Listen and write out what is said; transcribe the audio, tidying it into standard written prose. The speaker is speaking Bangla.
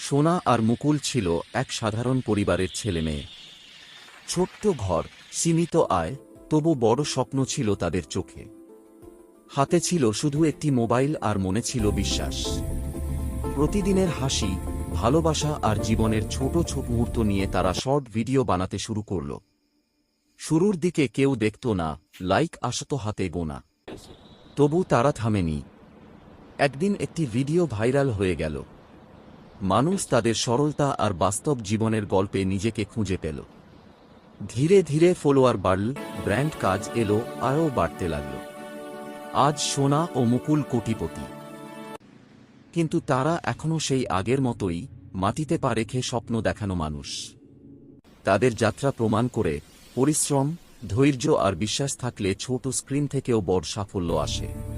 সোনা আর মুকুল ছিল এক সাধারণ পরিবারের ছেলেমেয়ে। ছোট্ট ঘর, সীমিত আয়, তবু বড় স্বপ্ন ছিল তাদের চোখে। হাতে ছিল শুধু একটি মোবাইল আর মনে ছিল বিশ্বাস। প্রতিদিনের হাসি, ভালোবাসা আর জীবনের ছোট ছোট মুহূর্ত নিয়ে তারা শর্ট ভিডিও বানাতে শুরু করল। শুরুর দিকে কেউ দেখত না, লাইক আসত হাতে গোনা। তবু তারা থামেনি। একদিন একটি ভিডিও ভাইরাল হয়ে গেল। মানুষ তাদের সরলতা আর বাস্তব জীবনের গল্পে নিজেকে খুঁজে পেল। ধীরে ধীরে ফলোয়ার বাড়ল, ব্র্যান্ড কাজ এলো, আরও বাড়তে লাগল। আজ সোনা ও মুকুল কোটিপতি। কিন্তু তারা এখনও সেই আগের মতোই, মাটিতে পা রেখে স্বপ্ন দেখানো মানুষ। তাদের যাত্রা প্রমাণ করে, পরিশ্রম, ধৈর্য আর বিশ্বাস থাকলে ছোট স্ক্রিন থেকেও বড় সাফল্য আসে।